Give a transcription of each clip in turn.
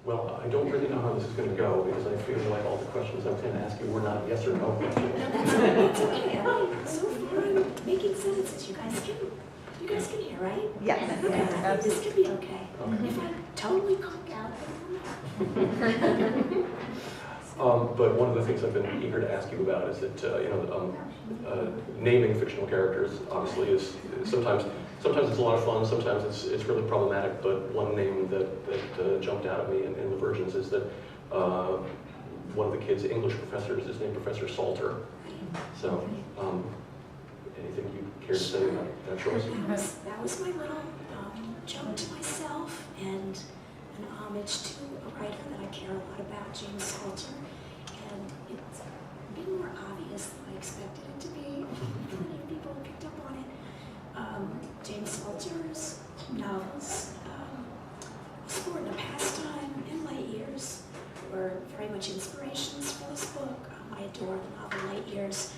Well, I don't really know how this is going to go because I feel like all the questions I was going to ask you were not yes or no questions. That's okay. I mean, so far I'm making sentences. You guys can hear, right? Yes. Okay. This could be okay. If I totally conk out, But one of the things I've been eager to ask you about is that naming fictional characters obviously is sometimes it's a lot of fun, sometimes it's really problematic. But one name that jumped out at me in the versions is that one of the kids' English professors is named Professor Salter. So, anything you care to say about that choice? that was my little joke to myself and an homage to a writer that I care a lot about, James Salter. And it's been more obvious than I expected it to be. Plenty of people picked up on it. James Salter's novels, Sport and a Pastime, and Light Years were very much inspirations for this book. I adore the novel Light Years,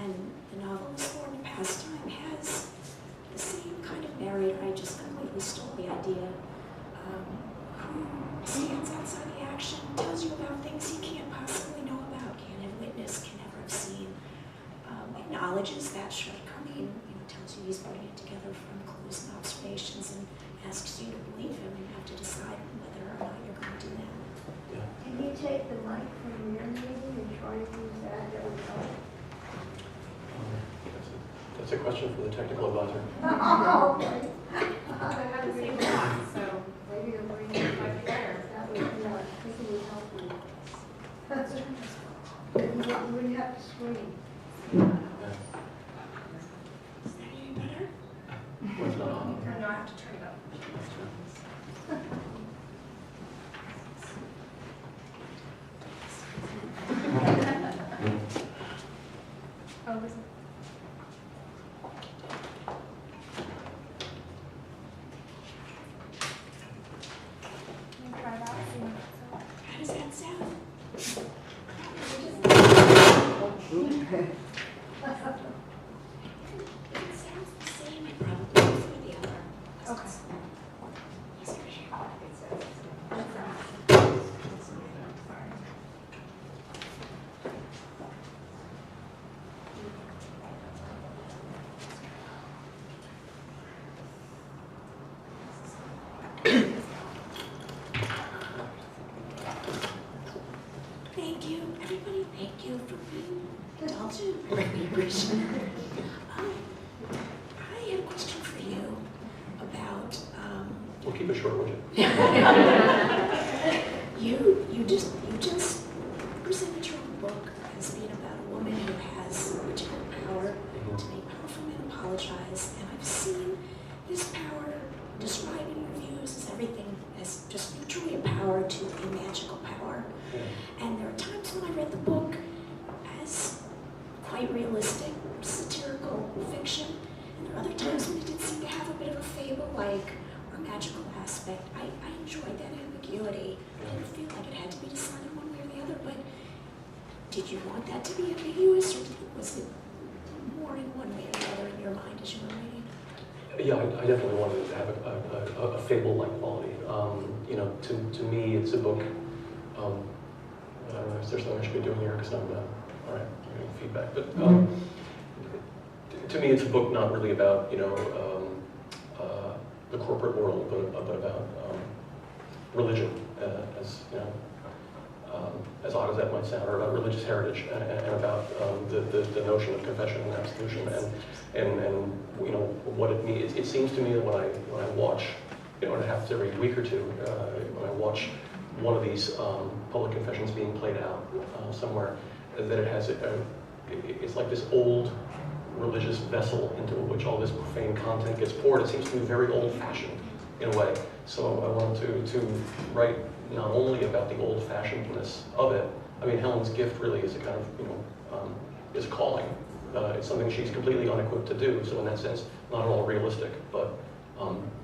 and the novel Sport and a Pastime has the same kind of narrator. I just completely stole the idea. Who stands outside the action, tells you about things he can't possibly know about, can't have witnessed, can never have seen, acknowledges that shortcoming, tells you he's putting it together from clues and observations, and asks you to believe him. You have to decide whether or not you're going to do that. Yeah. Can you take the mic from your meeting and try to use that? That would help. That's a question for the technical advisor. Oh, okay. I had the same thought, so maybe you're bringing it back there. That would, I think it would help you. You wouldn't have to scream. Yeah. Is that any better? What's not on? No, I have to turn it up. Oh, was it? Can you try that? See what How does that sound? If it sounds the same, it probably is for the other. Okay. Easier to hear. Thank you, everybody. Thank you for being indulgent. I really appreciate it. I had a question for you about We'll keep it short, would you? you just presented your own book as being about a woman who has particular power to make powerful men apologize, and I've seen this power described in reviews as everything as just neutrally a power to a magical power. And there are times when I read the book as quite realistic, satirical fiction, and there are other times when it did seem to have a bit of a fable-like or magical aspect. I enjoyed that ambiguity. I didn't feel like it had to be decided one way or the other, but did you want that to be ambiguous, or was it more in one way or the other in your mind as you were reading? Yeah, I definitely wanted it to have a fable-like quality. To me, it's a book. I don't know, is there something I should be doing here? Because I'm all right, I'm getting feedback. But to me, it's a book not really about the corporate world, but about religion, as odd as that might sound, or about religious heritage, and about the notion of confession and absolution, and what it means. It seems to me that when I watch, and it happens every week or two, when I watch one of these public confessions being played out somewhere, that it has it's like this old religious vessel into which all this profane content gets poured. It seems to me very old-fashioned in a way. So I wanted to write not only about the old-fashionedness of it. I mean, Helen's gift really is a kind of is a calling. It's something she's completely unequipped to do. So in that sense, not at all realistic, but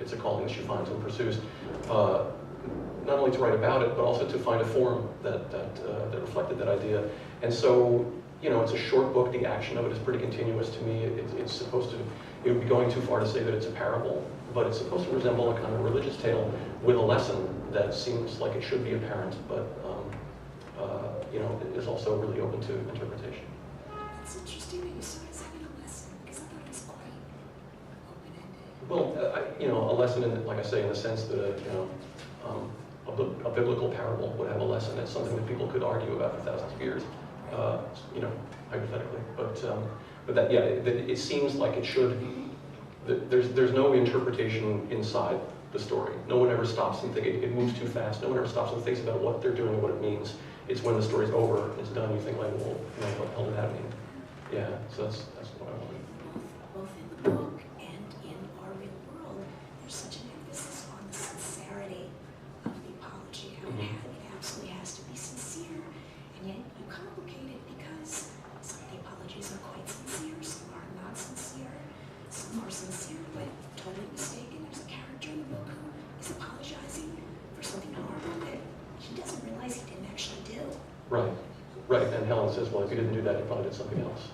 it's a calling that she finds and pursues. Not only to write about it, but also to find a form that reflected that idea. And so it's a short book. The action of it is pretty continuous to me. It's supposed to, it would be going too far to say that it's a parable, but it's supposed to resemble a kind of religious tale with a lesson that seems like it should be apparent, but is also really open to interpretation. It's interesting that you saw it as having a lesson, because I thought it was quite open-ended. Well, a lesson in, like I say, in the sense that a biblical parable would have a lesson. It's something that people could argue about for thousands of years, hypothetically. But that, yeah, it seems like it should. There's no interpretation inside the story. No one ever stops and thinks. It moves too fast. No one ever stops and thinks about what they're doing and what it means. It's when the story's over, it's done, you think like, well, what the hell did that mean? Yeah, so that's what I wanted. Both in the book and in our real world, there's such an emphasis on the sincerity of the apology. How it absolutely has to be sincere, and yet you complicate it because some of the apologies are quite sincere, some are not sincere, some are sincere but totally mistaken. There's a character in the book who is apologizing for something horrible that he doesn't realize he didn't actually do. Right. And Helen says, well, if you didn't do that, you probably did something else.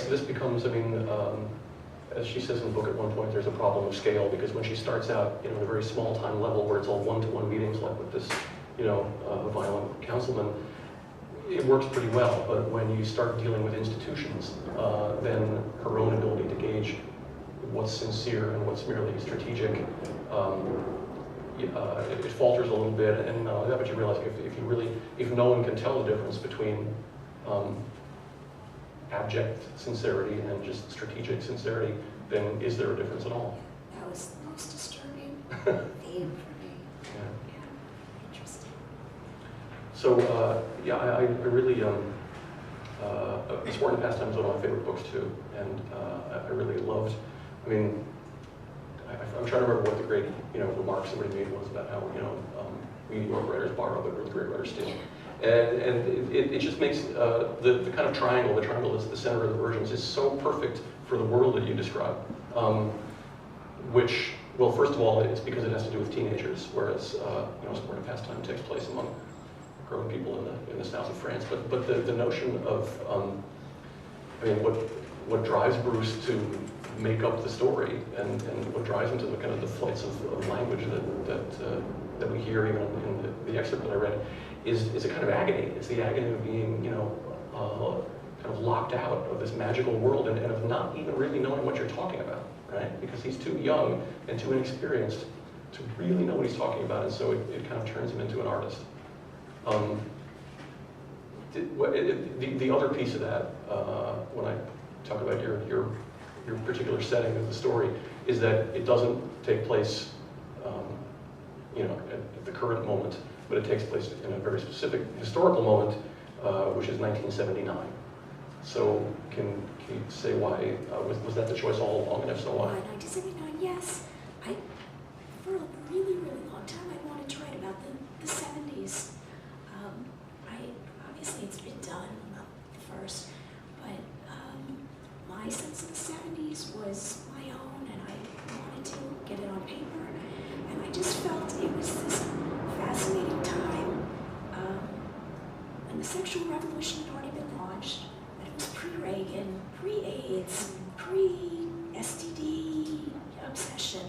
This becomes, as she says in the book at one point, there's a problem of scale, because when she starts out, at a very small time level where it's all one-to-one meetings, like with this, violent councilman, it works pretty well. But when you start dealing with institutions, then her own ability to gauge what's sincere and what's merely strategic, it falters a little bit, and but you realize if no one can tell the difference between abject sincerity and just strategic sincerity, then is there a difference at all? That was the most disturbing theme for me. Yeah, interesting. So I really Sport and Pastime is one of my favorite books too, and I really loved. I'm trying to remember what the great, remark somebody made was about how, we New York writers borrow, but really great writers steal. And it just makes the kind of triangle, the triangle that's the center of the versions, is so perfect for the world that you describe. Which, well, first of all, it's because it has to do with teenagers, whereas, Sport and Pastime takes place among grown people in the south of France. But the notion of, what drives Bruce to make up the story, and what drives him to the kind of the flights of language that we hear even in the excerpt that I read, is a kind of agony. It's the agony of being, kind of locked out of this magical world and of not even really knowing what you're talking about, right? Because he's too young and too inexperienced to really know what he's talking about, and so it kind of turns him into an artist. The other piece of that, when I talk about your particular setting of the story, is that it doesn't take place, at the current moment, but it takes place in a very specific historical moment, which is 1979. So can you say why, was that the choice all along, and if so, why? 1979, yes. For a really, really long time, I wanted to write about the 70s. Obviously it's been done, I'm not the first, but my sense of the 70s was my own, and I wanted to get it on paper, and I just felt it was this fascinating time when the sexual revolution had already been launched, but it was pre-Reagan, pre-AIDS, pre-STD obsession.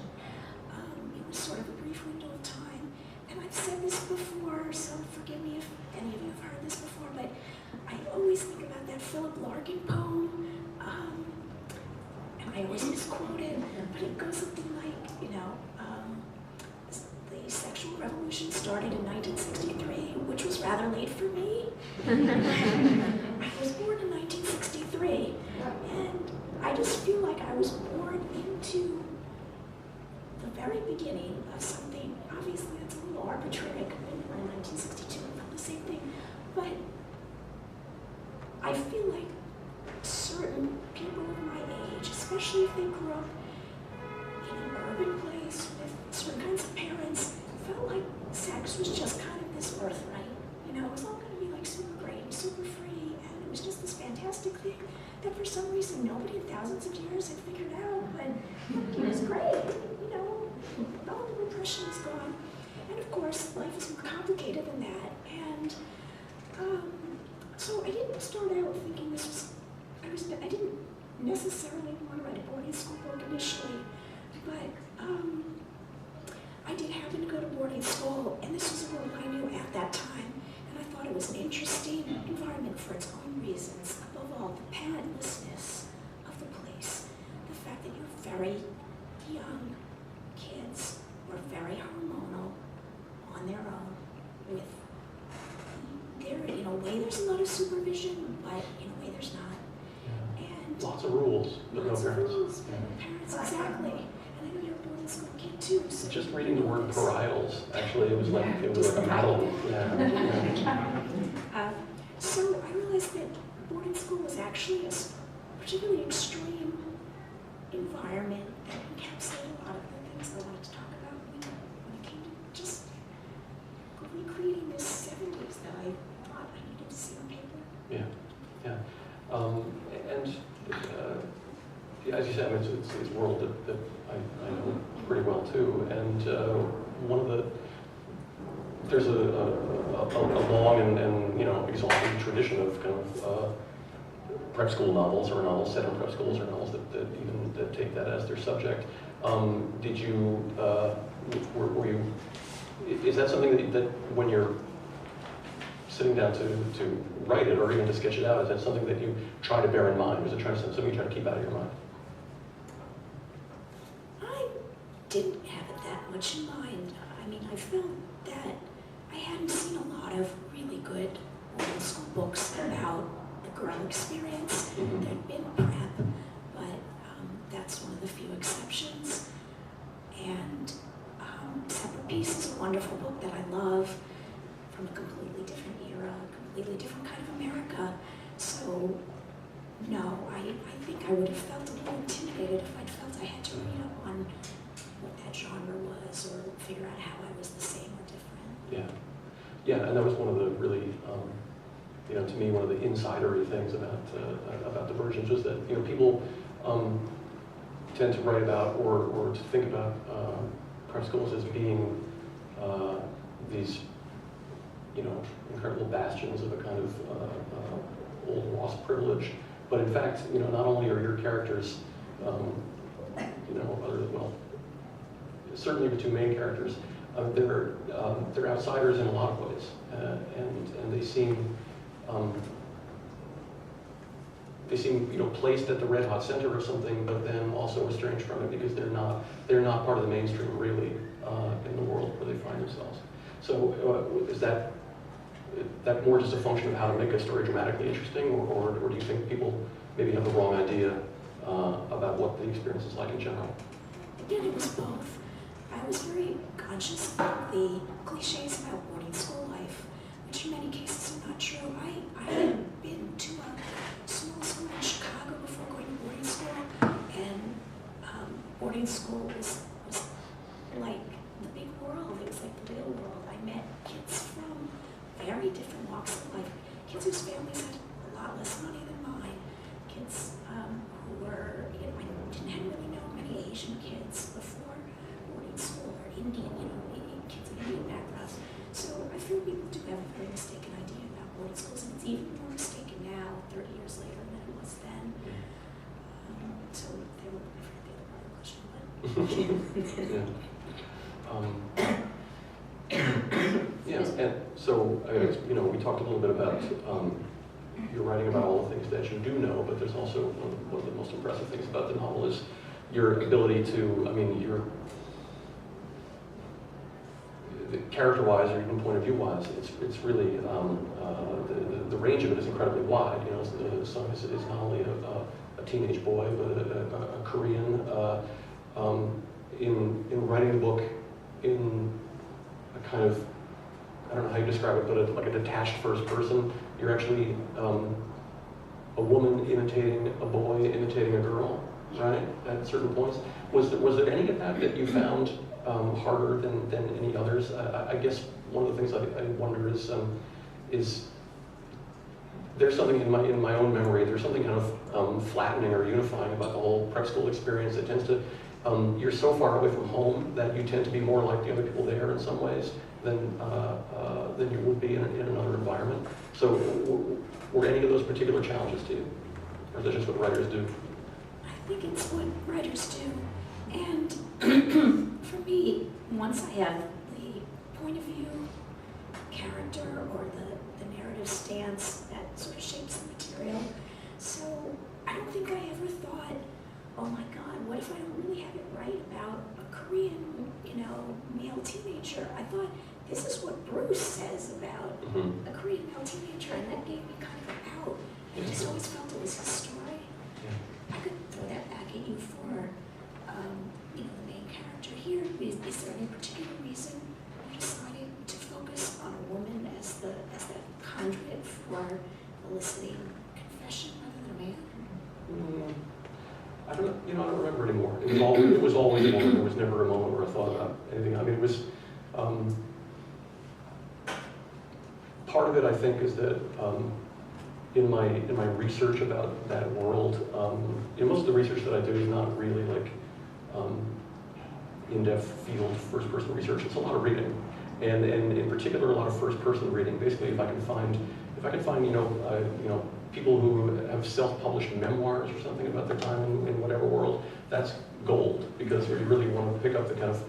It was sort of a brief window of time, and I've said this before, so forgive me if any of you have heard this before, but I always think about that Philip Larkin poem, and I always misquote it, but it goes something like, the sexual revolution started in 1963, which was rather late for me. I was born in 1963, and I just feel like I was born into the very beginning of something. Obviously, that's a little arbitrary. I could have been born in 1962 and felt the same thing, but I feel like certain people of my age, especially if they grew up in an urban place with certain kinds of parents, felt like sex was just kind of this birthright. It was all going to be like super great and super free, and it was just this fantastic thing that for some reason nobody in thousands of years had figured out, but it was great. All the repression is gone. And of course, life is more complicated than that, and So I didn't start out thinking I didn't necessarily want to write a boarding school book initially, but I did happen to go to boarding school, and this was a world I knew at that time, and I thought it was an interesting environment for its own reasons. Above all, the parentlessness of the place, the fact that you're very young kids were very hormonal on their own with in a way there's a lot of supervision, but in a way there's not. And Lots of rules, but no lots of parents. rules, but no parents, exactly. And I know you're a boarding school kid too, so. Just reading the word parials, actually, it was like a battle. So I realized that boarding school was actually a particularly extreme environment that encapsulated a lot of the things I wanted to talk about when it came to just recreating this 70s that I thought I needed to see on paper. Yeah. And as you said, it's a world that I know pretty well too. And there's a long and exhaustive tradition of kind of prep school novels, or novels set in prep schools, or novels that take that as their subject. Did you were you? Is that something that when you're sitting down to write it, or even to sketch it out, is that something that you try to bear in mind? Or is it something you try to keep out of your mind? I didn't have it that much in mind. I mean, I felt that I hadn't seen a lot of really good boarding school books about the girl experience. Mm-hmm. There'd been prep, but that's one of the few exceptions. And Separate Peace is a wonderful book that I love, from a completely different era, a completely different kind of America. So, no, I think I would have felt a little intimidated if I'd felt I had to read up on what that genre was, or figure out how I was the same or different. Yeah, and that was one of the really, to me, one of the insidery things about Divergence was that people tend to write about or to think about prep schools as being these incredible bastions of a kind of old lost privilege. But in fact, not only are your characters, certainly the two main characters, they're outsiders in a lot of ways, and they seem placed at the red hot center of something, but then also estranged from it because they're not part of the mainstream really in the world where they find themselves. So is that more just a function of how to make a story dramatically interesting, or do you think people maybe have the wrong idea about what the experience is like in general? Again, it was both. I was very conscious of the cliches about boarding school life, which in many cases are not true. I had been to a small school in Chicago before going to boarding school, and boarding school was like the big world. It was like the real world. I met kids from very different walks of life, kids whose families had a lot less money than mine, kids who were, I didn't really know many Asian kids before boarding school, or Indian, kids of Indian backgrounds. So I feel people do have a very mistaken idea about boarding schools, and it's even more mistaken now, 30 years later, than it was then. So they were, I forget the other part of the question, And so we talked a little bit about you're writing about all the things that you do know, but there's also one of the most impressive things about the novel is your ability to, character-wise or even point of view-wise, it's really the range of it is incredibly wide. The son is not only a teenage boy, but a Korean. In writing the book in a kind of, I don't know how you describe it, but like a detached first person, you're actually a woman imitating a boy, imitating a girl, right? At certain points. Was there any of that you found harder than any others? I guess one of the things I wonder is there's something in my own memory, there's something kind of flattening or unifying about the whole prep school experience. It tends to, you're so far away from home that you tend to be more like the other people there in some ways, than you would be in another environment. So were any of those particular challenges to you? Or is that just what writers do? I think it's what writers do. And for me, once I have the point of view, character, or the narrative stance, that sort of shapes the material. So I don't think I ever thought, oh my God, what if I don't really have it right about a Korean, male teenager? I thought, this is what Bruce says about a Korean male teenager, and that gave me kind of an out. I just always felt it was his story. I could throw that back at you for, the main character here. Is there any particular reason you decided to focus on a woman as that conduit for eliciting confession rather than a man? I don't remember anymore. It was always a moment. There was never a moment where I thought about anything. I mean, it was, part of it, I think, is that in my research about that world, most of the research that I do is not really like in-depth field first-person research. It's a lot of reading, and in particular, a lot of first-person reading. Basically, if I can find people who have self-published memoirs or something about their time in whatever world, that's gold, because you really want to pick up the kind of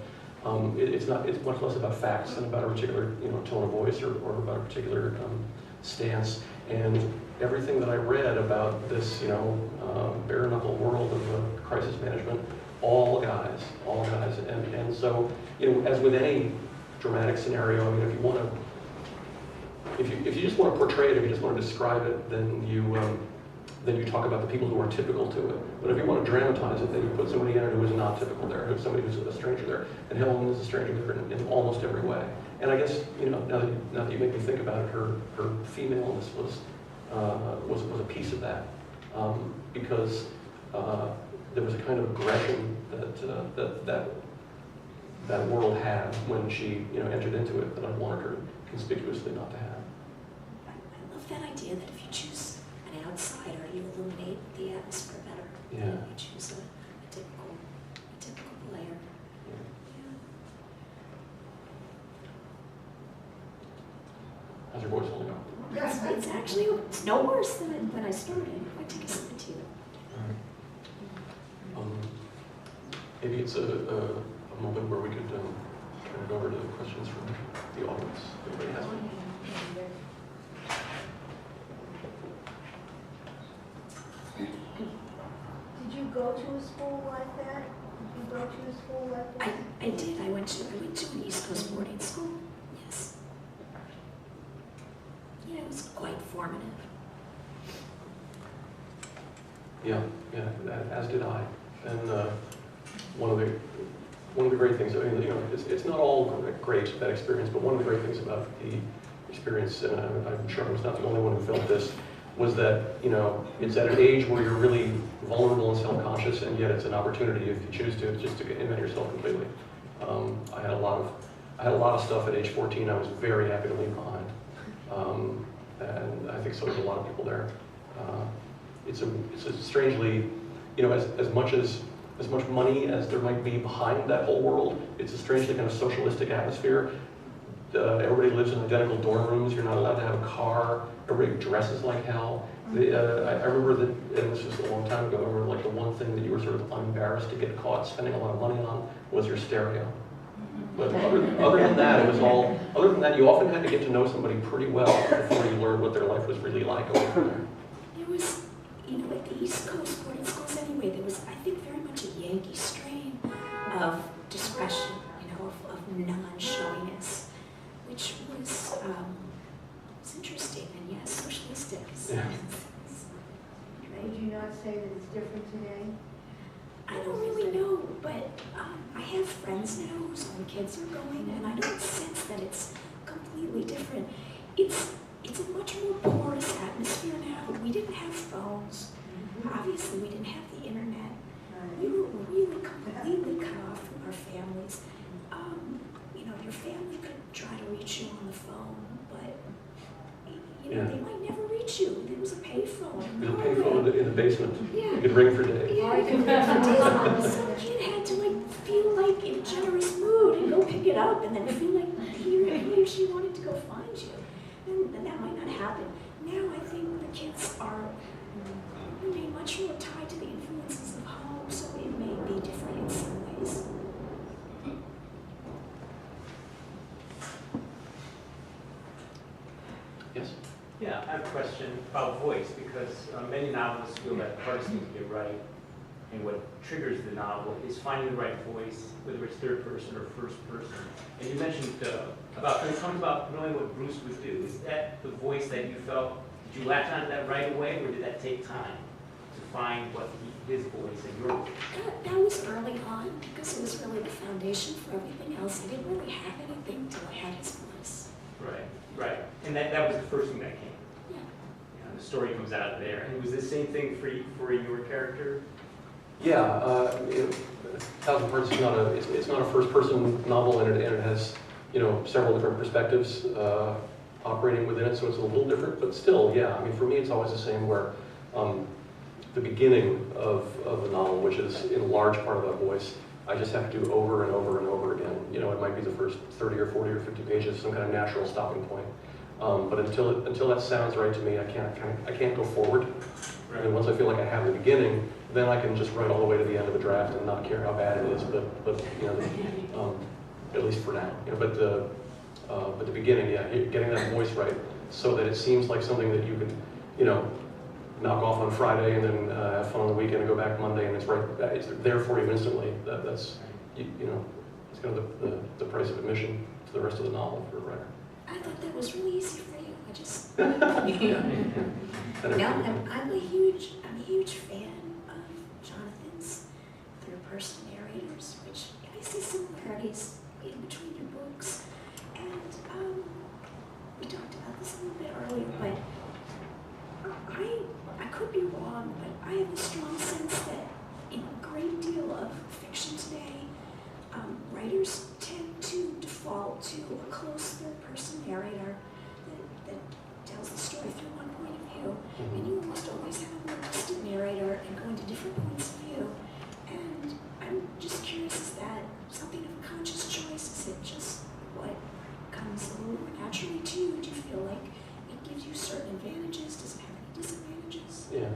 it's much less about facts than about a particular tone of voice or about a particular stance. And everything that I read about this bare knuckle world of crisis management, all guys, and so as with any dramatic scenario, I mean, if you just want to portray it, if you just want to describe it, then you talk about the people who are typical to it. But if you want to dramatize it, then you put somebody in it who is not typical there, who's somebody who's a stranger there. And Helen is a stranger there in almost every way. And I guess now that you make me think about it, her femaleness was a piece of that, because there was a kind of aggression that world had when she entered into it that I wanted her conspicuously not to have. I love that idea that if you choose an outsider, you illuminate the atmosphere better. Yeah. You choose a typical player. Yeah. How's your voice holding up? It's no worse than I started. I take a sip of tea. Maybe it's a moment where we could turn it over to questions from the audience. Anybody has one? Did you go to a school like that? Did you go to a school like that? I did. I went to an East Coast boarding school. Yes. Yeah, it was quite formative. Yeah, as did I. And one of the great things, I mean, it's not all great, that experience, but one of the great things about the experience, and I'm sure I was not the only one who felt this, was that it's at an age where you're really vulnerable and self-conscious, and yet it's an opportunity, if you choose to, just to invent yourself completely. I had a lot of stuff at age 14 I was very happy to leave behind, and I think so did a lot of people there. It's a strangely, as much money as there might be behind that whole world, it's a strangely kind of socialistic atmosphere. Everybody lives in identical dorm rooms. You're not allowed to have a car. Everybody dresses like hell. I remember that, and this was a long time ago, I remember like the one thing that you were sort of embarrassed to get caught spending a lot of money on was your stereo. But other than that, it was all, other than that, you often had to get to know somebody pretty well before you learned what their life was really like over there. There was, like the East Coast boarding schools anyway, there was, I think, very much a Yankee strain of discretion, of non-showiness, which was interesting and yes, socialistic. Yeah. Would you not say that it's different today? I don't really know, but I have friends now whose own kids are going, and I don't sense that it's completely different. It's a much more porous atmosphere now. We didn't have phones. Obviously, we didn't have the internet. We were really completely cut off from our families. Your family could try to reach you on the phone, but they might never reach you. There was a payphone. There's a payphone in the basement. Yeah. You could ring for days. Yeah, you could ring for days. So a kid had to feel like in a generous mood and go pick it up and then feel like hearing then that might not happen. Now I think the kids are maybe much more tied to the influences of home, so it may be different in some ways. Yes? Yeah, I have a question about voice, because many novelists feel that the hardest thing to get right, and what triggers the novel, is finding the right voice, whether it's third person or first person. And you mentioned about, when it comes about knowing what Bruce would do, is that the voice that you felt, did you latch onto that right away, or did that take time to find what his voice and your voice? That was early on, because it was really the foundation for everything else. I didn't really have anything till I had his voice. Right, right. And that was the first thing that came. Yeah. You know, the story comes out of there. And was the same thing for your character? Yeah, Thousand Parts is not a, it's not a first-person novel, and it has, you know, several different perspectives operating within it, so it's a little different, but still, yeah, I mean, for me, it's always the same, where the beginning of the novel, which is in large part about voice, I just have to do over and over and over again. You know, it might be the first 30 or 40 or 50 pages, some kind of natural stopping point. But until that sounds right to me, I can't go forward. Right. And once I feel like I have the beginning, then I can just write all the way to the end of a draft and not care how bad it is. But you know, at least for now. You know, but the beginning, yeah, getting that voice right, so that it seems like something that you can, you know, knock off on Friday and then have fun on the weekend and go back Monday, and it's right, it's there for you instantly. That's you know, it's kind of the price of admission to the rest of the novel for a writer. I thought that was really easy for you. I just Yeah. no, I'm a huge fan of Jonathan's third-person narrators, which I see similarities in between your books. And we talked about this a little bit earlier, but I could be wrong, but I have a strong sense that in a great deal of fiction today, writers tend to default to a close third-person narrator that tells the story through one point of view, and you almost always have a more distant narrator and go into different points of view. And I'm just curious, is that something of a conscious choice? Is it just what comes a little more naturally to you? Do you feel like it gives you certain advantages? Does it have any disadvantages? Yeah.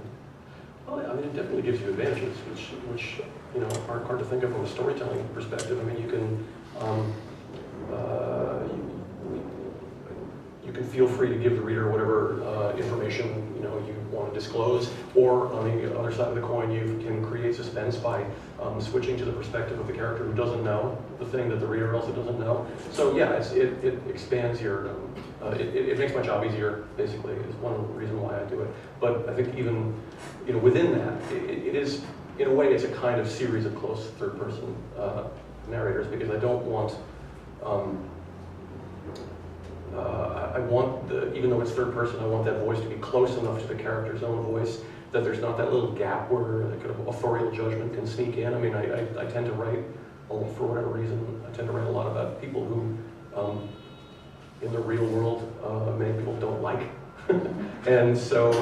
Well, I mean, it definitely gives you advantages, which you know, aren't hard to think of from a storytelling perspective. I mean, you can you can feel free to give the reader whatever information you know you want to disclose, or on the other side of the coin, you can create suspense by switching to the perspective of the character who doesn't know the thing that the reader also doesn't know. So yeah, it expands your it makes my job easier. Basically, is one reason why I do it. But I think even you know within that, it is in a way it's a kind of series of close third-person narrators, because I don't want. I want even though it's third person, I want that voice to be close enough to the character's own voice that there's not that little gap where the kind of authorial judgment can sneak in. I mean, I tend to write, for whatever reason, I tend to write a lot about people who, in the real world, many people don't like. And so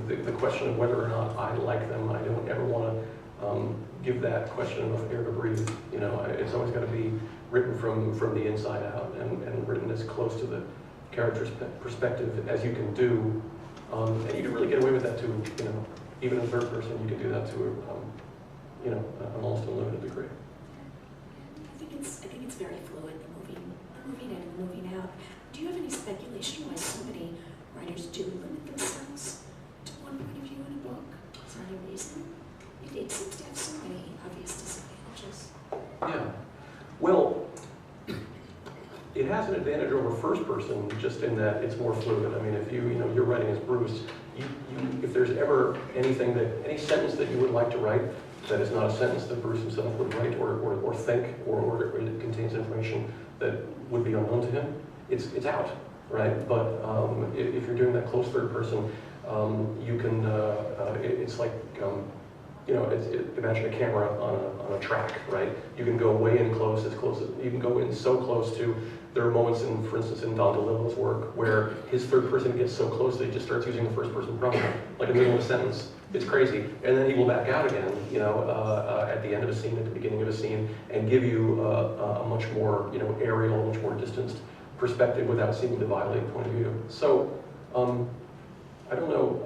the question of whether or not I like them, I don't ever want to give that question enough air to breathe. You know, it's always got to be written from the inside out, and written as close to the character's perspective as you can do. And you can really get away with that too, you know, even in third person, you can do that to you know, an almost unlimited degree. I think it's very fluid, the moving in and the moving out. Do you have any speculation why so many writers do limit themselves to one point of view in a book? Is there any reason? It seems to have so many obvious disadvantages. Yeah. Well, it has an advantage over first person just in that it's more fluid. I mean, if you know, you're writing as Bruce, if there's ever any sentence that you would like to write that is not a sentence that Bruce himself would write or think, or it contains information that would be unknown to him, it's out, right? But if you're doing that close third person, you can, it's like, you know, imagine a camera on a track, right? You can go way in close, you can go in so close to, there are moments in, for instance, in Don DeLillo's work where his third person gets so close that he just starts using the first person pronoun, like in the middle of a sentence. It's crazy. And then he will back out again, you know, at the end of a scene, at the beginning of a scene, and give you a much more, you know, aerial, much more distanced perspective without seeming to violate point of view. So, I don't know,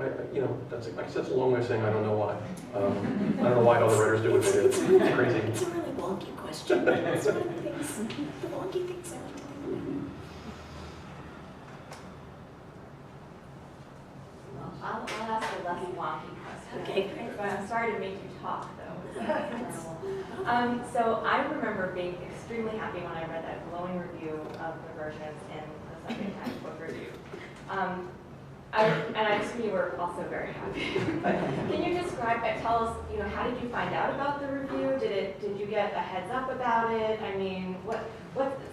that's, I guess that's a long way of saying I don't know why. I don't know why other writers do what they do. It's crazy. It's a really wonky question. That's one of the things, the wonky things I like to think I'll ask a less wonky question. Okay, great. But I'm sorry to make you talk, though. So I remember being extremely happy when I read that glowing review of the versions in the Sunday Times Book Review. And I assume you were also very happy. But can you describe, tell us, how did you find out about the review? Did you get a heads up about it? I mean, what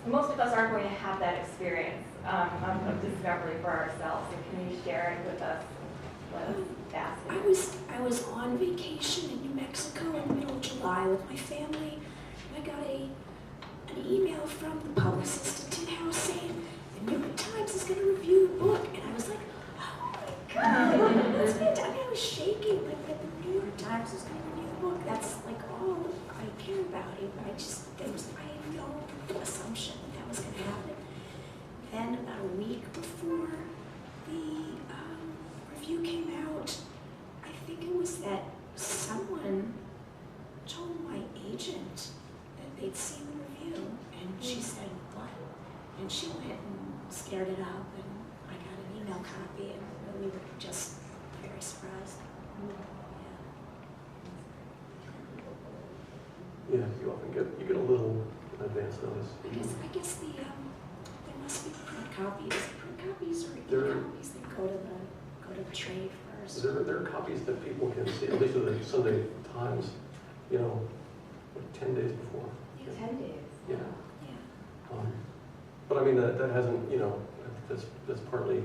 most of us aren't going to have that experience of discovery for ourselves. So can you share it with us? Let us ask it. I was on vacation in New Mexico in the middle of July with my family. And I got an email from the publicist at Tin House saying the New York Times is going to review the book, and I was like, oh my God, that's fantastic. I mean, I was shaking like that the New York Times was going to review the book. That's like all I care about. I had no assumption that was going to happen. Then about a week before the review came out, I think it was that someone told my agent that they'd seen the review, and she said, what? And she went and scared it up, and I got an email copy, and we were just very surprised. Yeah, you often get a little advance notice. I guess there must be print copies. Print copies or There- e-copies that go to the trade first. There are copies that people can see, at least of the Sunday Times, like 10 days before. 10 days. Yeah. Yeah. But I mean, that hasn't, that's partly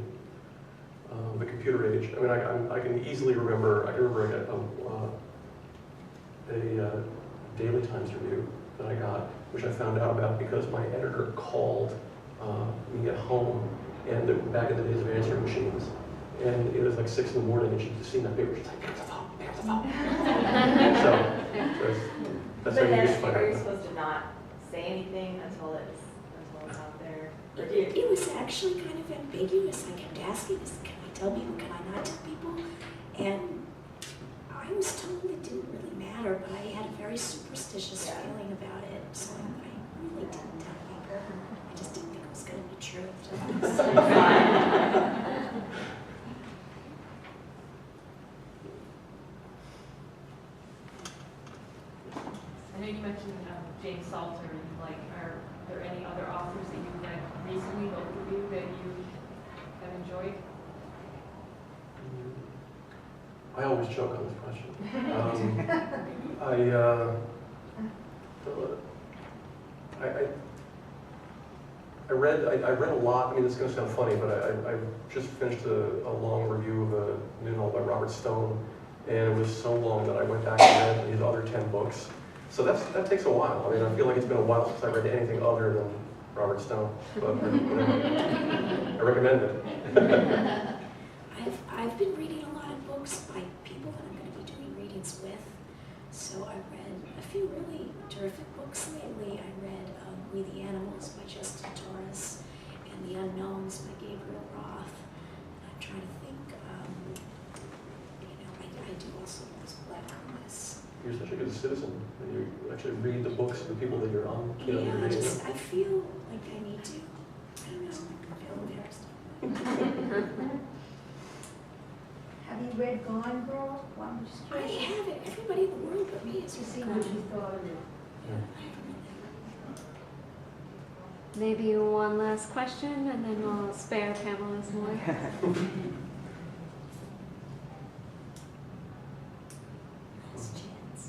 the computer age. I mean, I can easily remember, a Daily Times review that I got, which I found out about because my editor called me at home, and back in the days of answering machines, and it was like 6 in the morning, and she'd just seen that paper, she's like, pick up the phone, pick up the phone. So that's how But you then, just find are you out. supposed to not say anything until it's out there? Or do you? It was actually kind of ambiguous. I kept asking, can I tell people, can I not tell people? And I was told it didn't really matter, but I had a very superstitious feeling about it, so I really didn't tell people. I just didn't think it was going to be true. I know you mentioned James Salter, are there any other authors that you've read recently, both of you, that you have enjoyed? I always joke on this question. I read a lot. I mean, this is going to sound funny, but I just finished a long review of a new novel by Robert Stone, and it was so long that I went back and read his other 10 books. So that takes a while. I mean, I feel like it's been a while since I read anything other than Robert Stone, but I recommend it. I've been reading a lot of books by people that I'm going to be doing readings with. So I read a few really terrific books lately. I read We the Animals by Justin Torres and The Unknowns by Gabriel Roth. And I'm trying to think, I do also those Black Christmas. You're such a good citizen. You actually read the books of the people that you're on. Yeah, I feel like I need to. I don't know, I feel embarrassed. Have you read Gone Girl? Well, I'm just I curious haven't. Everybody in the world but me has to see read what Gone. you thought of it. I haven't read that. Maybe one last question, and then we'll spare Pamela's more. Last chance.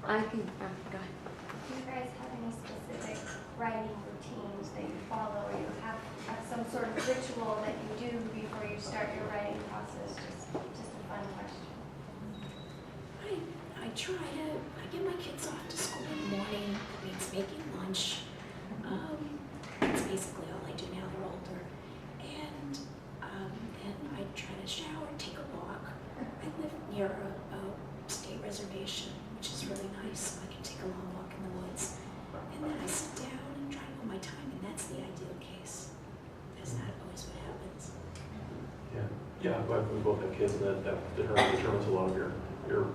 I can, go ahead. Do you guys have any specific writing routines that you follow, or you have some sort of ritual that you do before you start your writing process? Just a fun question. I get my kids off to school in the morning. That means making lunch. That's basically all I do now. They're older. And then I try to shower, take a walk. I live near a state reservation, which is really nice, so I can take a long walk in the woods. And then I Yeah, we both have kids, and that determines a lot of your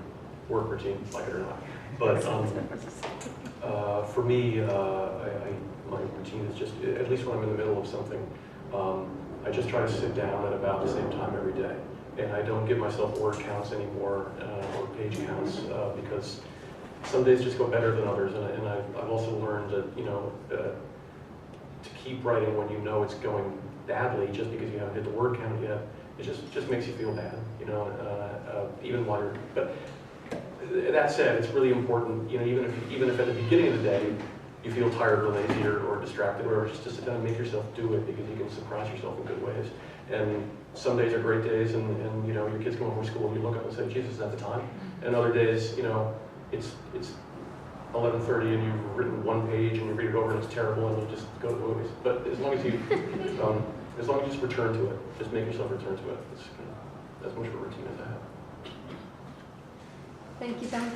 work routine, like it or not. But for me, my routine is just, at least when I'm in the middle of something, I just try to sit down at about the same time every day. And I don't give myself word counts anymore, or page counts, because some days just go better than others. And I've also learned that, you know, to keep writing when you know it's going badly, just because you haven't hit the word count yet, it just makes you feel bad, you know, even while you're, but that said, it's really important, you know, even if at the beginning of the day you feel tired or lazy or distracted or whatever, just to sit down and make yourself do it, because you can surprise yourself in good ways. And some days are great days, and you know, your kids come home from school and you look up and say, Jesus, is that the time? And other days, you know, it's 11:30 and you've written one page and you read it over and it's terrible and you just go to the movies. But as long as you just return to it, just make yourself return to it. It's kind of as much of a routine as I have. Thank you, Ben.